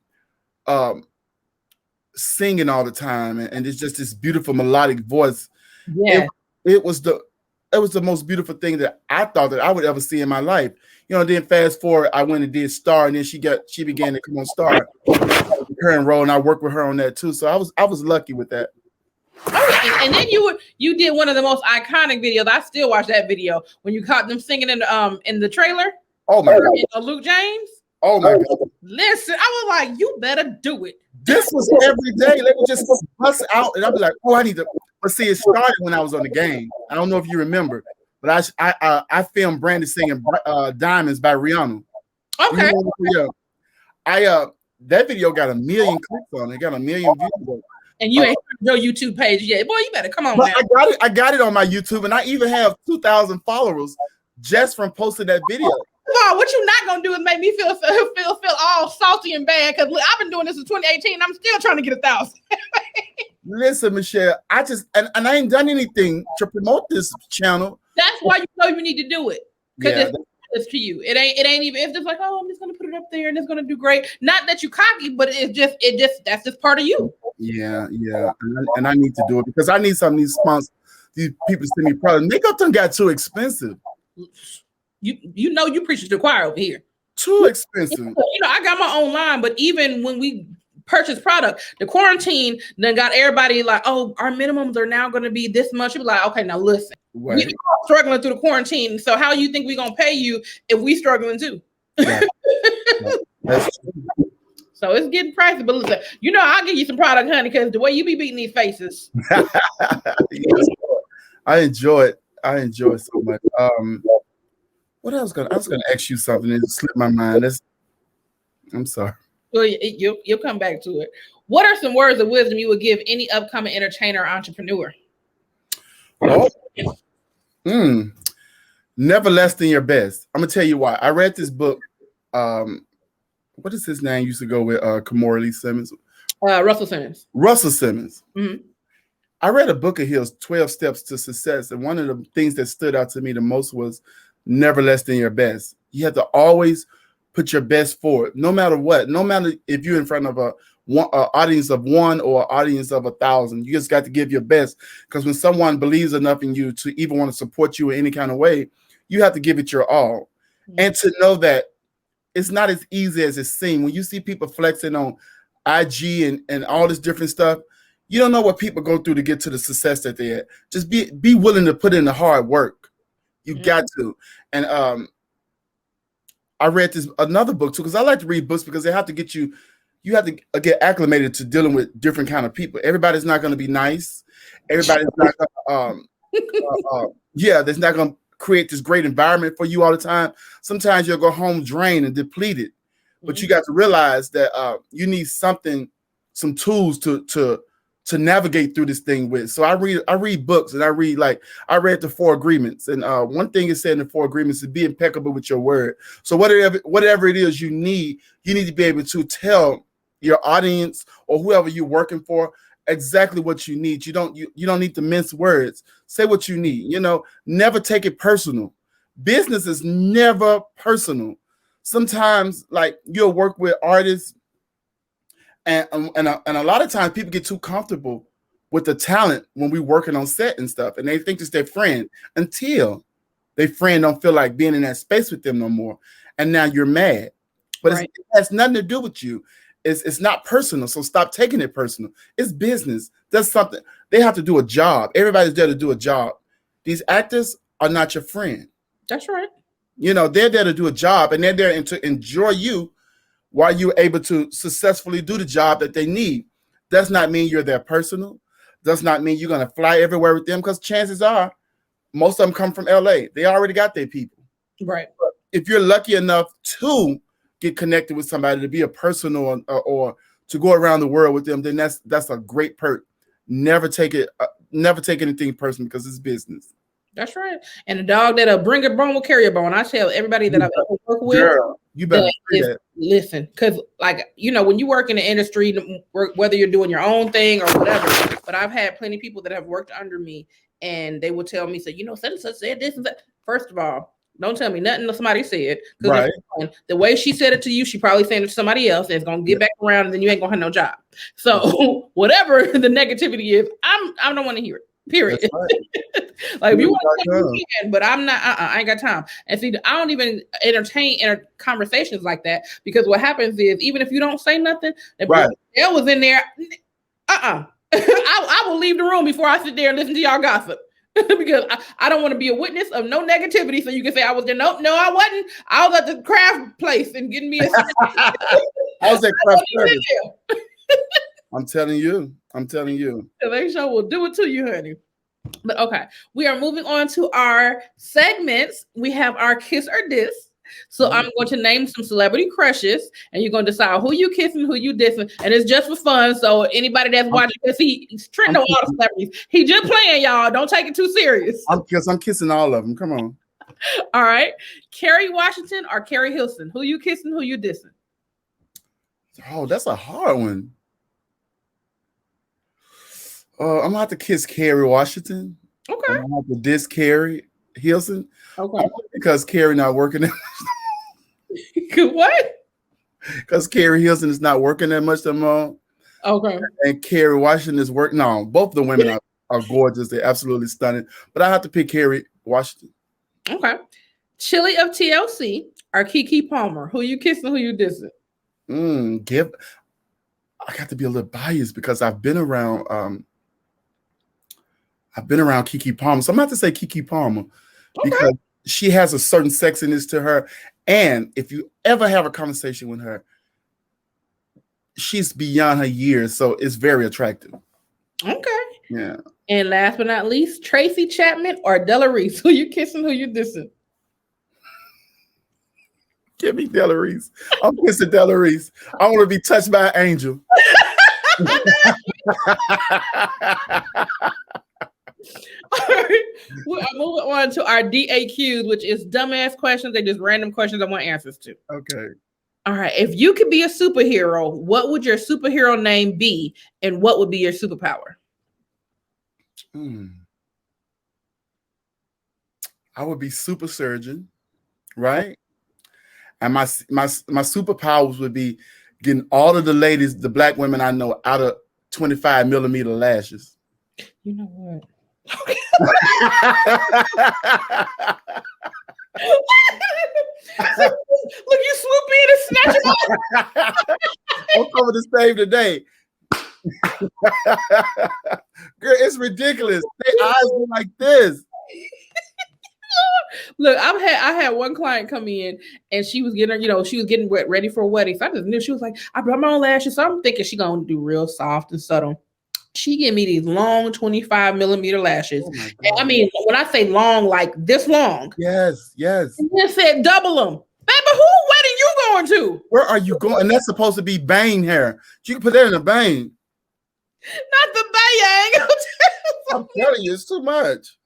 singing all the time, and it's just this beautiful melodic voice. Yeah, it was the most beautiful thing that I thought that I would ever see in my life. You know, then fast forward, I went and did Star, and then she began to come on Star, her and role, and I worked with her on that too. So I was lucky with that. Oh, and then you did one of the most iconic videos. I still watch that video when you caught them singing in the trailer. Oh my God, Luke James. Oh my God! Listen, I was like, "You better do it." This was every day. They would just bust out, and I'd be like, "Oh, I need to." But see, it started when I was on the game. I don't know if you remember, but I filmed Brandy singing "Diamonds" by Rihanna. Okay. That video got 1 million clicks on it. It got 1 million views. And you ain't your YouTube page yet, boy. You better come on. Now. I got it on my YouTube, and I even have 2,000 followers just from posting that video. Well, what you're not gonna do is make me feel all salty and bad because I've been doing this since 2018. And I'm still trying to get 1,000. Listen, Michelle, I just and I ain't done anything to promote this channel. That's why you know you need to do it because it's to you. It ain't even. It's just like, oh, I'm just gonna put it up there and it's gonna do great. Not that you cocky, but it just that's just part of you. Yeah, and I need to do it because I need some of these sponsors. These people send me products. Makeup done got too expensive. You know you preach to the choir over here. Too expensive. You know, I got my own line, but even when we purchase product, the quarantine then got everybody like, oh, our minimums are now going to be this much. You're like, okay, now listen, we're struggling through the quarantine. So how you think we're going to pay you if we struggling too? Right. That's true. So it's getting pricey, but listen, you know, I'll give you some product, honey, because the way you be beating these faces. Yes, I enjoy it. I enjoy it so much. What I was gonna ask you something and it slipped my mind. I'm sorry. Well, you'll come back to it. What are some words of wisdom you would give any upcoming entertainer or entrepreneur? Never less than your best. I'm gonna tell you why. I read this book. What is his name? Used to go with Kamora Simmons. Russell Simmons. Russell Simmons. Mm-hmm. I read a book of his, 12 Steps to Success, and one of the things that stood out to me the most was never less than your best. You have to always put your best forward, no matter what. No matter if you're in front of a audience of 1 or an audience of 1,000, you just got to give your best. Because when someone believes enough in you to even want to support you in any kind of way, you have to give it your all. Mm-hmm. And to know that it's not as easy as it seems. When you see people flexing on IG and all this different stuff, you don't know what people go through to get to the success that they're at. Just be willing to put in the hard work. You got to. And I read another book too, because I like to read books because they have to get you have to get acclimated to dealing with different kind of people. Everybody's not going to be nice. Everybody's not going to, that's not going to create this great environment for you all the time. Sometimes you'll go home drained and depleted, but you got to realize that you need some tools to navigate through this thing with. So I read books and I read I read the 4 Agreements, and one thing it said in the 4 Agreements is be impeccable with your word. So whatever it is you need to be able to tell your audience or whoever you're working for exactly what you need. You don't need to mince words. Say what you need. You know, never take it personal. Business is never personal. sometimes like you'll work with artists, and a lot of times people get too comfortable with the talent when we working on set and stuff, and they think it's their friend until their friend don't feel like being in that space with them no more, and now you're mad. But it has nothing to do with you. It's not personal, so stop taking it personal. It's business. That's something they have to do a job. Everybody's there to do a job. These actors are not your friend. That's right. You know, they're there to do a job, and they're there to enjoy you while you're able to successfully do the job that they need. Does not mean you're their personal. Does not mean you're going to fly everywhere with them, because chances are most of them come from LA. They already got their people. Right. But if you're lucky enough to get connected with somebody, to be a personal or to go around the world with them, then that's a great perk. Never take anything personal, because it's business. That's right. And a dog that'll bring a bone will carry a bone. I tell everybody that I've ever worked with, girl, you better that. Listen, because like, you know, when you work in the industry, whether you're doing your own thing or whatever, but I've had plenty of people that have worked under me, and they will tell me, so, you know, such and such said this and that. First of all, don't tell me nothing that somebody said. Right. The way she said it to you, she probably said it to somebody else, and it's gonna get back around, and then you ain't gonna have no job. So whatever the negativity is, I don't want to hear it. Period. Right. Like, if you want to, you can, but I'm not. I ain't got time. And see, I don't even entertain conversations like that, because what happens is, even if you don't say nothing, if L was in there, I will leave the room before I sit there and listen to y'all gossip. Because I don't want to be a witness of no negativity. So you can say I was there. No, I wasn't. I was at the craft place and getting me a I was at craft service. I'm telling you. The next show will do it to you, honey. But okay, we are moving on to our segments. We have our kiss or diss. So I'm going to name some celebrity crushes, and you're going to decide who you kissing, who you dissing, and it's just for fun. So anybody that's watching, because he's Trent know all the celebrities. He just playing, y'all. Don't take it too serious. I'm kissing all of them. Come on. All right, Kerry Washington or Carrie Hilson? Who you kissing? Who you dissing? Oh, that's a hard one. I'm gonna have to kiss Kerry Washington. Okay. I'm gonna have to diss Carrie Hilson. Okay. Because Carrie not working that much. What? Because Carrie Hilson is not working that much no more. Okay. And Kerry Washington is working. No, both of the women are gorgeous. They're absolutely stunning. But I have to pick Kerry Washington. Okay. Chili of TLC or Keke Palmer? Who you kissing? Who you dissing? I got to be a little biased because I've been around Keke Palmer. So I'm going to have to say Keke Palmer, because she has a certain sexiness to her. And if you ever have a conversation with her, she's beyond her years. So it's very attractive. Okay. Yeah. And last but not least, Tracy Chapman or Della Reese? Who you kissing? Who you dissing? Give me Della Reese. I'm kissing Della Reese. I want to be touched by an angel. All right. We're moving on to our D.A.Qs, which is dumbass questions. They're just random questions I want answers to. Okay. All right. If you could be a superhero, what would your superhero name be, and what would be your superpower? I would be super surgeon, right? And my superpowers would be getting all of the ladies, the black women I know, out of 25 millimeter lashes. You know what? Look, you swoop in and snatch him up. I'm coming to save the day. Girl, it's ridiculous. Their eyes go like this. Look, I had one client come in, and she was getting ready for a wedding. So I just knew she was like, I brought my own lashes. So I'm thinking she's gonna do real soft and subtle. She gave me these long 25 millimeter lashes. Oh, and I mean, when I say long, like this long. Yes. And then said double them. Baby, who wedding you going to? Where are you going? And that's supposed to be bang hair. You can put that in a bang. Not the bang. I'm telling you, it's too much.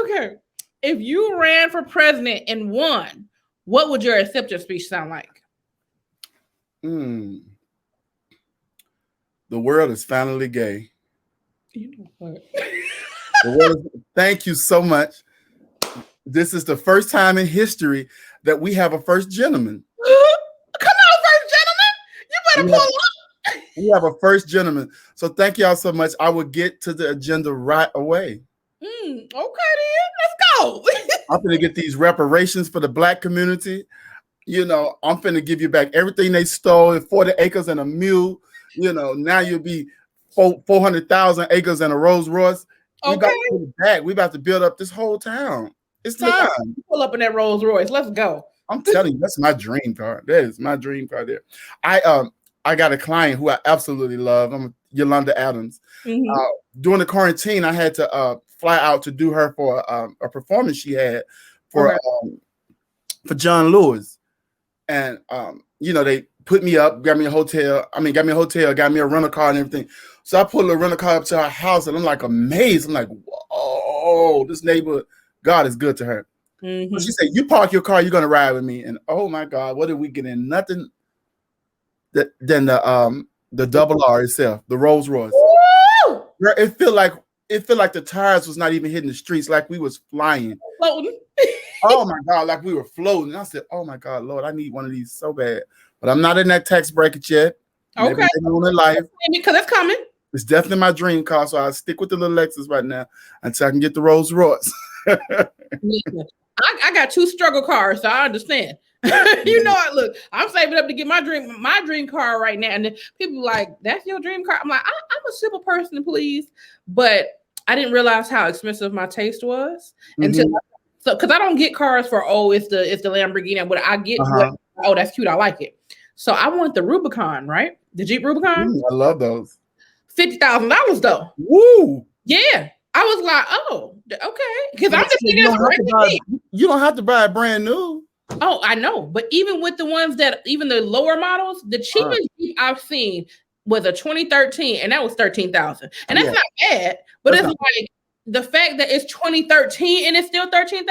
Okay. If you ran for president and won, what would your acceptance speech sound like? The world is finally gay. You know what? Thank you so much. This is the first time in history that we have a first gentleman. Come on, first gentleman. You better pull up. We have a first gentleman. So thank y'all so much. I will get to the agenda right away. Okay, then. Let's go. I'm going to get these reparations for the Black community. You know, I'm finna give you back everything they stole, 40 acres and a mule. You know, now you'll be 400,000 acres and a Rolls Royce. We about to put it back. We about to build up this whole town. It's time. Pull up in that Rolls Royce. Let's go. I'm telling you, that's my dream car. That is my dream car there. I got a client who I absolutely love. I'm Yolanda Adams. During the quarantine, I had to fly out to do her for a performance she had for John Lewis. And you know, they put me up, got me a hotel, got me a rental car and everything. So I pulled a rental car up to her house and I'm like amazed. I'm like, whoa, this neighborhood, God is good to her. So she said, you park your car, you're gonna ride with me. And oh my God, what did we get in? Nothing than the double R itself, the Rolls Royce. Woo! It felt like the tires was not even hitting the streets, like we was flying. Oh my God, like we were floating. I said, oh my God, Lord, I need one of these so bad. But I'm not in that tax bracket yet. Okay. In life. Because it's coming. It's definitely my dream car, so I'll stick with the little Lexus right now until I can get the Rolls Royce. I got 2 struggle cars, so I understand. You know, I'm saving up to get my dream car right now. And then people like, that's your dream car? I'm like, I'm a simple person, please. But I didn't realize how expensive my taste was until because I don't get cars for it's the Lamborghini, but I get that's cute, I like it. So I want the Rubicon, right? The Jeep Rubicon. I love those. $50,000 though. Woo! Yeah. I was like, oh, okay. Because I'm just thinking you don't have to buy it brand new. Oh, I know. But even with the ones even the lower models, the cheapest Jeep I've seen was a 2013, and that was $13,000. And that's not bad, but it's like the fact that it's 2013 and it's still $13,000.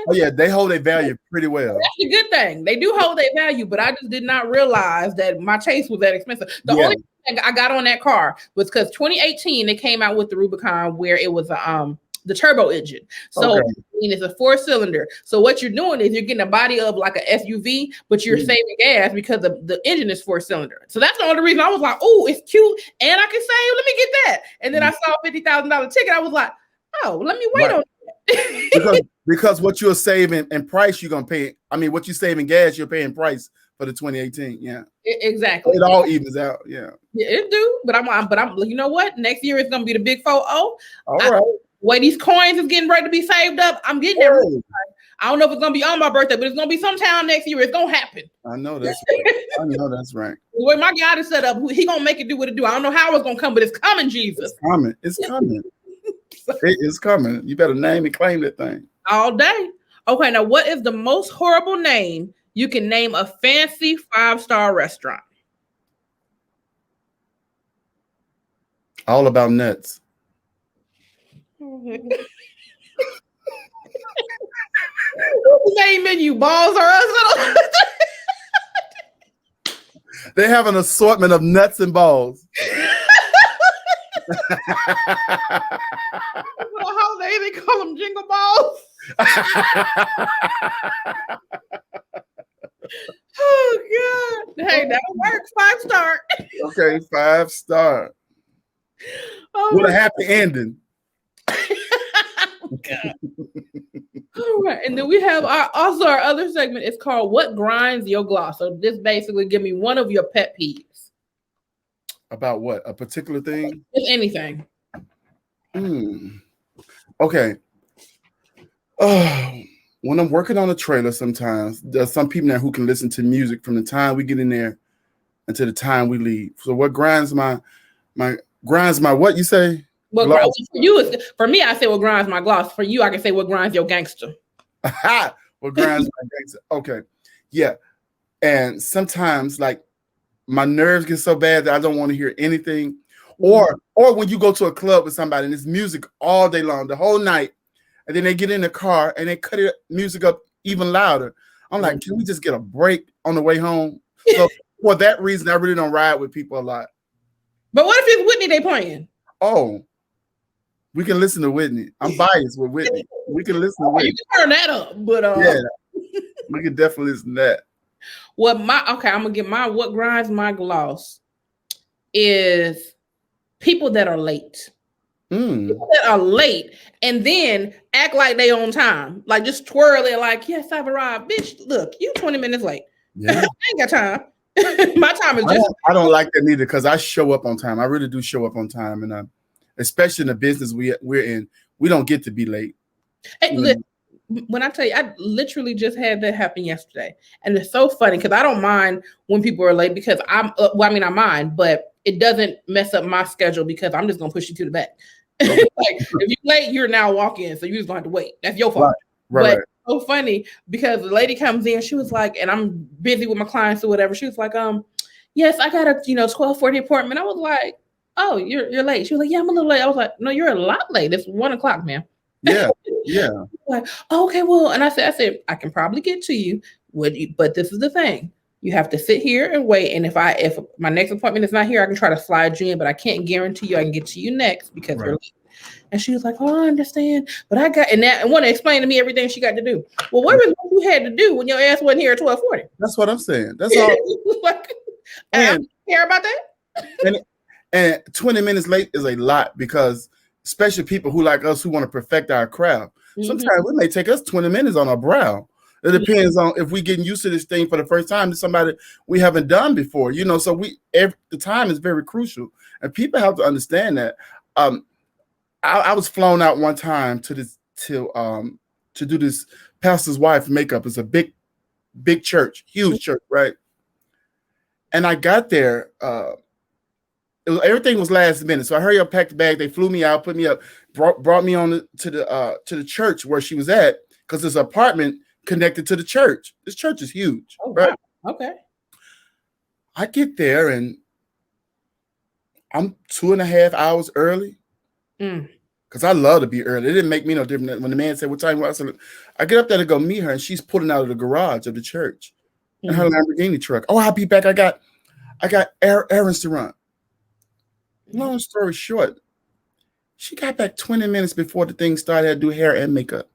Oh yeah, they hold their value pretty well. That's a good thing. They do hold their value, but I just did not realize that my taste was that expensive. The only thing I got on that car was because 2018 they came out with the Rubicon where it was the turbo engine. So it's a 4-cylinder. So what you're doing is you're getting a body of like a SUV, but you're saving gas because the engine is 4-cylinder. So that's the only reason I was like, oh, it's cute and I can save. Let me get that. And then I saw a $50,000 ticket. I was like, oh, let me wait on that. because what you're saving in price, you're gonna pay. I mean, what you save in gas, you're paying price for the 2018. Yeah, exactly. It all evens out. Yeah, it do. But I'm. You know what? Next year it's gonna be the big 4-0. All right. Way these coins is getting ready to be saved up. I'm getting there. I don't know if it's gonna be on my birthday, but it's gonna be sometime next year. It's gonna happen. I know that's right. I know that's right. The way my God is set up, he gonna make it do what it do. I don't know how it's gonna come, but it's coming, Jesus. It's coming. It's coming. It is coming. You better name and claim that thing. All day. Okay, now what is the most horrible name you can name a fancy 5-star restaurant? All About Nuts. Main menu, balls or us? They have an assortment of nuts and balls. Holiday, they call them jingle balls. Oh God! Hey, that works. 5-star. Okay, 5-star. With a happy ending. God. All right, and then we have our other segment. It's called "What Grinds Your Gloss." So this basically give me one of your pet peeves. About what? A particular thing? Just anything. Okay. Oh, when I'm working on a trailer, sometimes there's some people there who can listen to music from the time we get in there until the time we leave. So what grinds my what you say? Well, for you, for me, I say what grinds my gloss. For you, I can say what grinds your gangster. What grinds my gangster? Okay, yeah. And sometimes, like, my nerves get so bad that I don't want to hear anything. Or when you go to a club with somebody and it's music all day long, the whole night, and then they get in the car and they cut it music up even louder. I'm like, can we just get a break on the way home? So for that reason, I really don't ride with people a lot. But what if it's Whitney they playing? Oh, we can listen to Whitney. I'm biased with Whitney. We can listen to Whitney. You can turn that up, but yeah. We could definitely listen to that. I'm gonna get what grinds my gloss is people that are late. People that are late and then act like they on time, like just twirl it like, yes, I've arrived. Bitch, look, you 20 minutes late. Yeah. I ain't got time. My time is just. I don't like that neither because I show up on time. I really do show up on time, and especially in the business we're in, we don't get to be late. Hey, when I tell you, I literally just had that happen yesterday, and it's so funny because I don't mind when people are late because I mind, but it doesn't mess up my schedule because I'm just gonna push you to the back. Like if you're late, you're now walking, so you just gonna have to wait. That's your fault. Right. But so funny because the lady comes in, she was like, and I'm busy with my clients or whatever. She was like, yes, I got a 12:40 appointment. I was like, oh, you're late. She was like, yeah, I'm a little late. I was like, no, you're a lot late. It's 1:00, ma'am. Yeah. Like, oh, okay, well, and I said, I can probably get to you. But this is the thing. You have to sit here and wait. And if my next appointment is not here, I can try to slide you in, but I can't guarantee you I can get to you next because you're late. And she was like, oh, I understand. But I want to explain to me everything she got to do. Well, what was what you had to do when your ass wasn't here at 12:40? That's what I'm saying. That's all. And I don't care about that. And 20 minutes late is a lot because especially people who like us who want to perfect our craft. Sometimes it may take us 20 minutes on our brow. It depends on if we're getting used to this thing for the first time to somebody we haven't done before, so the time is very crucial and people have to understand that. I was flown out one time to do this pastor's wife makeup. It's a big church, huge church, right? And I got there, everything was last minute. So I hurry up, packed the bag. They flew me out, put me up, brought me on to the church where she was at because this apartment connected to the church. This church is huge, right? Wow. Okay. I get there and I'm 2.5 hours early because I love to be early. It didn't make me no different when the man said, what time? I said, I get up there to go meet her and she's pulling out of the garage of the church in her Lamborghini truck. Oh, I'll be back. I got errands to run. Long story short, she got back 20 minutes before the thing started. Had to do hair and makeup.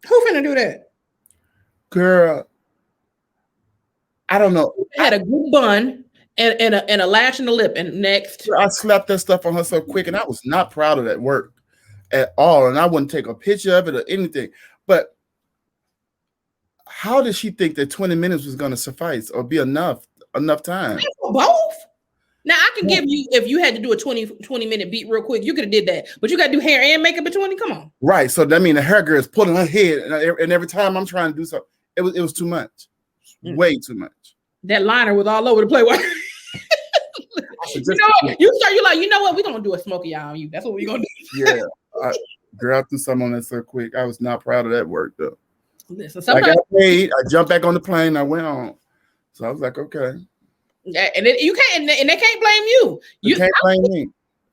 Who finna do that? Girl, I don't know. I had a good bun and a lash in the lip. And next, I slapped that stuff on her so quick, and I was not proud of that work at all. And I wouldn't take a picture of it or anything. But how did she think that 20 minutes was going to suffice or be enough time? Both. Now I can give you, if you had to do a 20-minute beat real quick, you could have did that. But you got to do hair and makeup at 20. Come on. Right. So that means the hair girl is pulling her head, and every time I'm trying to do something, it was too much, way too much. That liner was all over the place. You're like, you know what? We're gonna do a smoky eye on you. That's what we're gonna do. Yeah. Girl, I threw something on that so quick. I was not proud of that work though. Listen, I got paid. I jumped back on the plane. I went on. So I was like, okay. Yeah, and you can't, and they can't blame you. You can't blame me.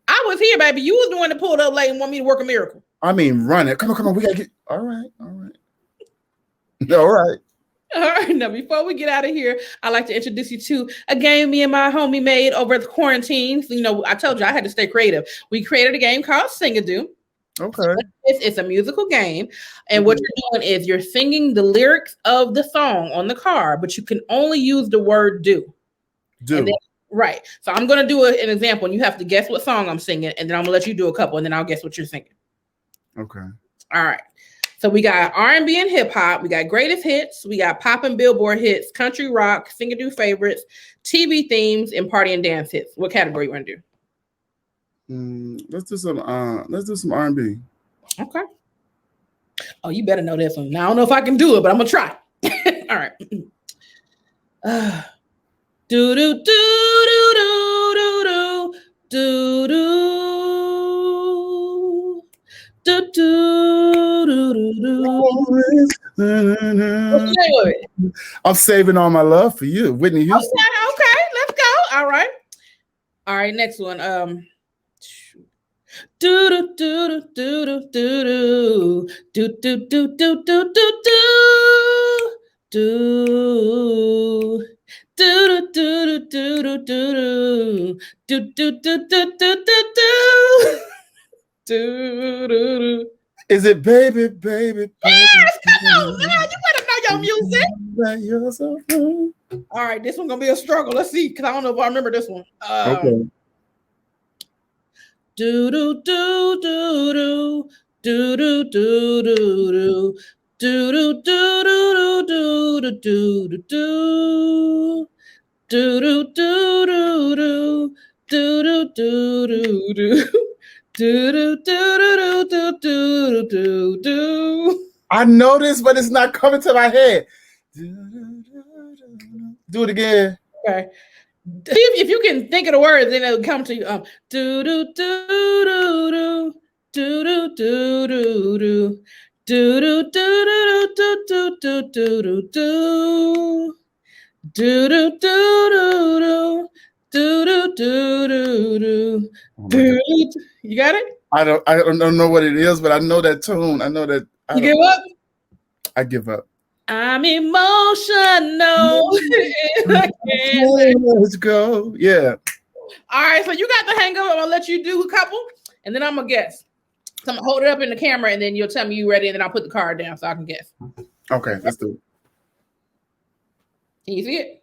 I was here, baby. You was the one that pulled up late and want me to work a miracle. I mean, run it. Come on. We gotta get. All right. All right. All right. Now, before we get out of here, I'd like to introduce you to a game me and my homie made over the quarantine. So, I told you I had to stay creative. We created a game called SingADoo. Okay. It's a musical game. And what you're doing is you're singing the lyrics of the song on the card, but you can only use the word do. Right. So I'm going to do an example, and you have to guess what song I'm singing, and then I'm going to let you do a couple, and then I'll guess what you're singing. Okay. All right. So we got R&B and hip hop. We got greatest hits. We got pop and Billboard hits, country rock, SingADoo favorites, TV themes, and party and dance hits. What category you want to do? Let's do some R&B. Okay. Oh, you better know this one. Now I don't know if I can do it, but I'm gonna try. All right. Do do do do do do do do do do do. I'm saving all my love for you, Whitney Houston. Okay, let's go. All right. Next one. Do do do do do do do do do do do do do do. Do do do do do do do do do do do do do. Is it baby? Yes, come on, man. You better know no music. That you're so fine. All right, this one's gonna be a struggle. Let's see, because I don't know if I remember this one. Okay. Do do do do do do do do do do do do do do do do do do. Do do do do do do do do do do do do do do do do. I know this, but it's not coming to my head. Do it again. Okay. See if you can think of the words, then it'll come to you. Do do do do do do do do do do do do do do do do do do. Do do do do do do do do do. You got it? I don't know what it is, but I know that tune. I know that. You give up? I give up. I'm emotional. I can't. Let's go. Yeah. All right, so you got the hang of it. I'm gonna let you do a couple, and then I'm gonna guess. So I'm gonna hold it up in the camera, and then you'll tell me you ready, and then I'll put the card down so I can guess. Okay, let's do it. Can you see it?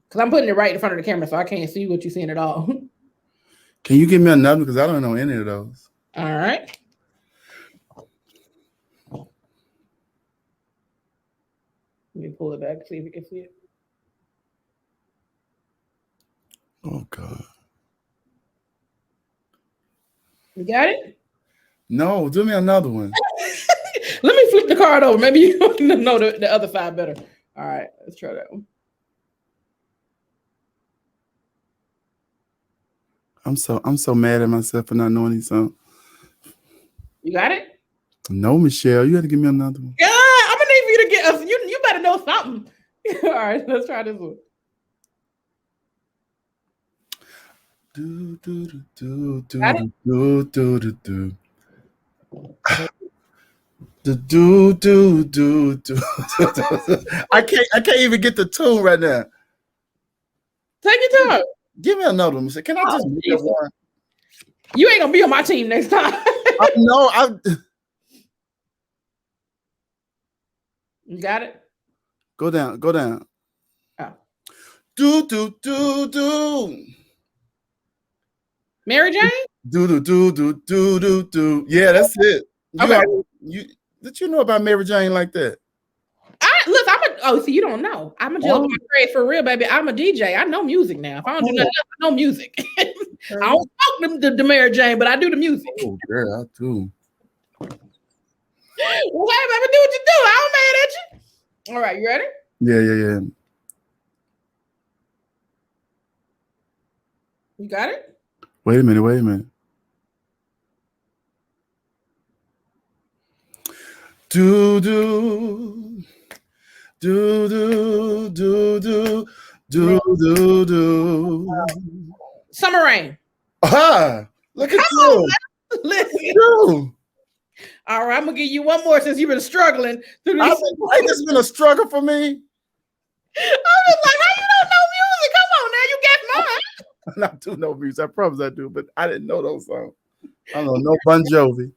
Because I'm putting it right in front of the camera, so I can't see what you're seeing at all. Can you give me another? Because I don't know any of those. All right. Let me pull it back, see if you can see it. Oh, God. You got it? No, do me another one. Let me flip the card over. Maybe you know the other side better. All right, let's try that one. I'm so mad at myself for not knowing these songs. You got it? No, Michelle, you had to give me another one. Yeah, I'm gonna need you to get us. You better know something. All right, let's try this one. Do do do do do do do do do. Do do do do. I can't even get the tune right now. Take your time. Give me another one. Can I just make up one? You ain't gonna be on my team next time. No, You got it? Go down. Go down. Oh. Do do do do. Mary Jane? Do do do do do do do. Yeah, that's it. Did you know about Mary Jane like that? See, you don't know. I'm a Jill trade for real, baby. I'm a DJ. I know music now. If I don't do nothing else, I know music. I don't talk to Mary Jane, but I do the music. Oh, girl, I do. Well, hey, baby, do what you do. I ain't mad at you. All right, you ready? Yeah. You got it? Wait a minute. Do do do do do do do do. Summer Rain. Aha! Look at you. Listen. All right, I'm gonna give you one more since you've been struggling through this. Ain't this been a struggle for me? I was like, how you don't know music? Come on now, you guessed mine. I do know music. I promise I do, but I didn't know those songs. I don't know no Bon Jovi.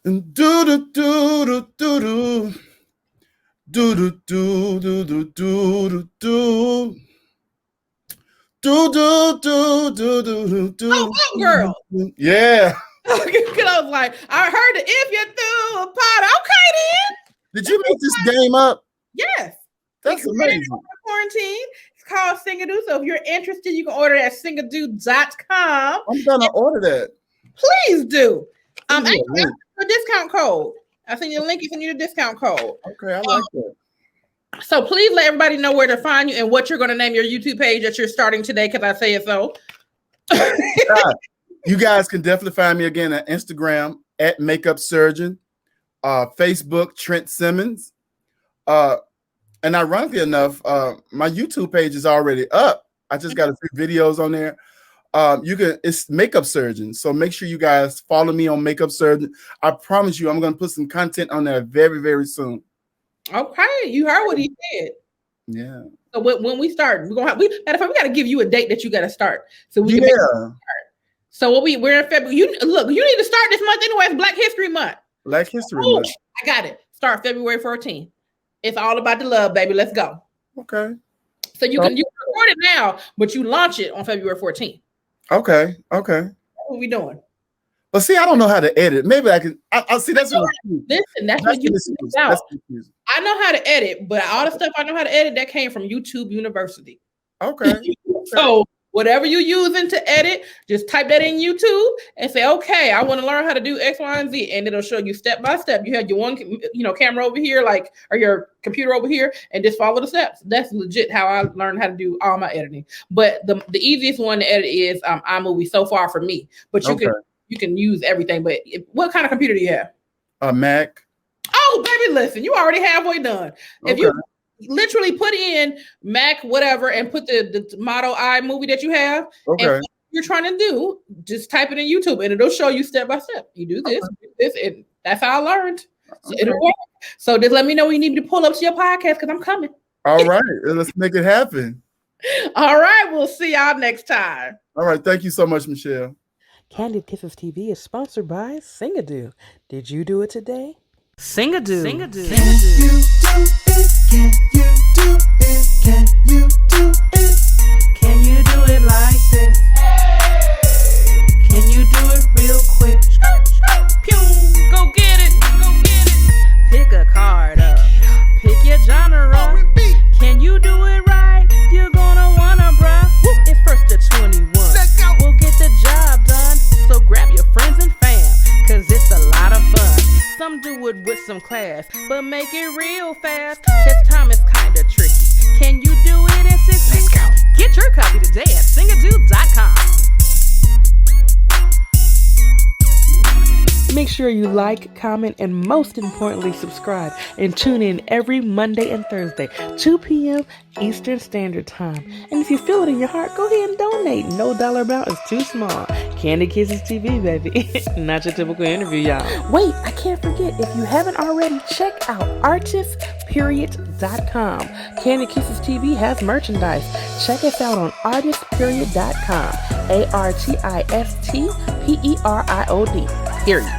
And do do do do do do do do do do do do do. Oh, girl. Yeah. I was like, I heard it. If you threw a pot, okay then. Did you make this game up? Yes. That's amazing. Quarantine. It's called SingADoo. So if you're interested, you can order it at singadoo.com. I'm gonna order that. Please do. A discount code. I send you a link if you need a discount code. Okay, I like that. So please let everybody know where to find you and what you're going to name your YouTube page that you're starting today, because I say it so. You guys can definitely find me again at Instagram at Makeup Surgeon, Facebook Trent Simmons, and ironically enough, my YouTube page is already up. I just got a few videos on there. It's Makeup Surgeon, so make sure you guys follow me on Makeup Surgeon. I promise you, I'm going to put some content on there very, very soon. Okay, you heard what he said. Yeah. So when we start, we're gonna have we got to give you a date that you got to start. So we can make So we're in February. You need to start this month anyway. It's Black History Month. Black History Month. I got it. Start February 14th. It's all about the love, baby. Let's go. Okay. So you can record it now, but you launch it on February 14th. Okay. That's what we doing. But see, I don't know how to edit. Maybe I can. I'll see. That's listen. That's what you about. I know how to edit, but all the stuff I know how to edit that came from YouTube University. Okay. So whatever you're using to edit, just type that in YouTube and say, okay, I want to learn how to do X, Y, and Z. And it'll show you step by step. You have your one, camera over here, or your computer over here, and just follow the steps. That's legit how I learned how to do all my editing. But the easiest one to edit is iMovie so far for me. But you can use everything. But what kind of computer do you have? A Mac. Oh, baby, listen, you already halfway done. If you literally put in Mac, whatever, and put the motto iMovie that you have, and what you're trying to do, just type it in YouTube and it'll show you step by step. You do this, and that's how I learned. So it'll work. So just let me know when you need me to pull up to your podcast because I'm coming. All right, let's make it happen. All right, we'll see y'all next time. All right, thank you so much, Michelle. Candid Kisses TV is sponsored by SingADoo. Did you do it today? SingADoo. SingADoo. Can you do it? Can you do it? Can you do it? Can you do it like this? Can you do it real quick? Pew! Go get it! Go get it! Pick a card up. Pick your genre. Can you do it right? You're gonna wanna, bruh. It's first to 21. We'll get the job done. So grab your friends and fam, cause it's a lot of fun. Some do it with some class, but make it real fast. Cause time is kinda tricky. Can you do it in 6 weeks? Let's go. Get your copy today at SingADoo.com. Make sure you like, comment, and most importantly, subscribe. And tune in every Monday and Thursday, 2 p.m. Eastern Standard Time. And if you feel it in your heart, go ahead and donate. No dollar amount is too small. Candid Kisses TV, baby. Not your typical interview, y'all. Wait, I can't forget. If you haven't already, check out artistperiod.com. Candid Kisses TV has merchandise. Check us out on artistperiod.com. ARTISTPERIOD. Period.